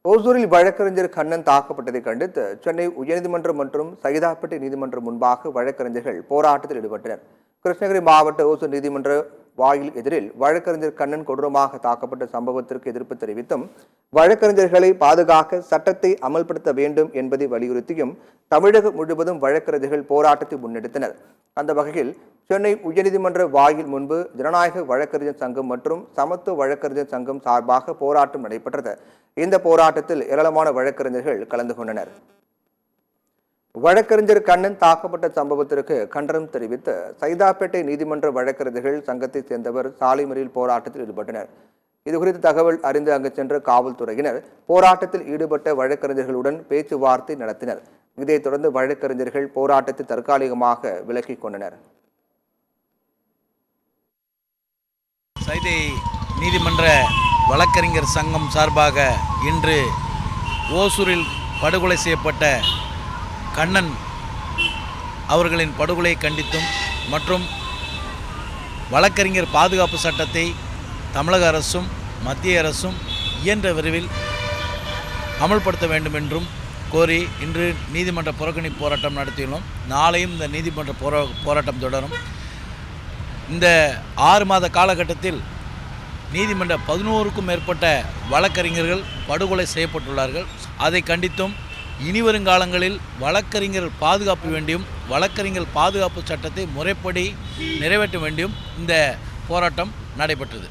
ஓசூரில் வழக்கறிஞர் கண்ணன் தாக்கப்பட்டதை கண்டித்து சென்னை உயர்நீதிமன்றம் மற்றும் சைதாப்பேட்டை நீதிமன்றம் முன்பாக வழக்கறிஞர்கள் போராட்டத்தில் ஈடுபட்டனர். கிருஷ்ணகிரி மாவட்ட ஓசூர் நீதிமன்ற வாயில் எதிரில் வழக்கறிஞர் கண்ணன் கொடூரமாக தாக்கப்பட்ட சம்பவத்திற்கு எதிர்ப்பு தெரிவித்தும் வழக்கறிஞர்களை பாதுகாக்க சட்டத்தை அமல்படுத்த வேண்டும் என்பதை வலியுறுத்தியும் தமிழகம் முழுவதும் வழக்கறிஞர்கள் போராட்டத்தை முன்னெடுத்தனர். அந்த வகையில் சென்னை உயர்நீதிமன்ற வாயில் முன்பு ஜனநாயக வழக்கறிஞர் சங்கம் மற்றும் சமத்துவ வழக்கறிஞர் சங்கம் சார்பாக போராட்டம் நடைபெற்றது. இந்த போராட்டத்தில் ஏராளமான வழக்கறிஞர்கள் கலந்து கொண்டனர். வழக்கறிஞர் கண்ணன் தாக்கப்பட்ட சம்பவத்திற்கு கண்டனம் தெரிவித்து சைதாப்பேட்டை நீதிமன்ற வழக்கறிஞர்கள் சங்கத்தை சேர்ந்தவர் சாலை மறியல் போராட்டத்தில் ஈடுபட்டனர். இதுகுறித்து தகவல் அறிந்து அங்கு சென்ற காவல்துறையினர் போராட்டத்தில் ஈடுபட்ட வழக்கறிஞர்களுடன் பேச்சுவார்த்தை நடத்தினர். இதைத் தொடர்ந்து வழக்கறிஞர்கள் போராட்டத்தை தற்காலிகமாக விலக்கிக் கொண்டனர். சைதை நீதிமன்ற வழக்கறிஞர் சங்கம் சார்பாக இன்று ஓசூரில் படுகொலை செய்யப்பட்ட கண்ணன் அவர்களின் படுகொலையை கண்டித்தும் மற்றும் வழக்கறிஞர் பாதுகாப்பு சட்டத்தை தமிழக அரசும் மத்திய அரசும் இயன்ற விரைவில் அமல்படுத்த வேண்டும் என்றும் கோரி இன்று நீதிமன்ற புறக்கணிப்பு போராட்டம் நடத்தியுள்ளோம். நாளையும் இந்த நீதிமன்ற போராட்டம் தொடரும். இந்த 6 மாத காலகட்டத்தில் நீதிமன்ற 11க்கும் மேற்பட்ட வழக்கறிஞர்கள் படுகொலை செய்யப்பட்டுள்ளார்கள். அதை கண்டித்தும் இனிவருங்காலங்களில் வழக்கறிஞர்கள் பாதுகாப்பு வேண்டியும் வழக்கறிஞர் பாதுகாப்பு சட்டத்தை முறைப்படி நிறைவேற்ற வேண்டியும் இந்த போராட்டம் நடைபெற்றது.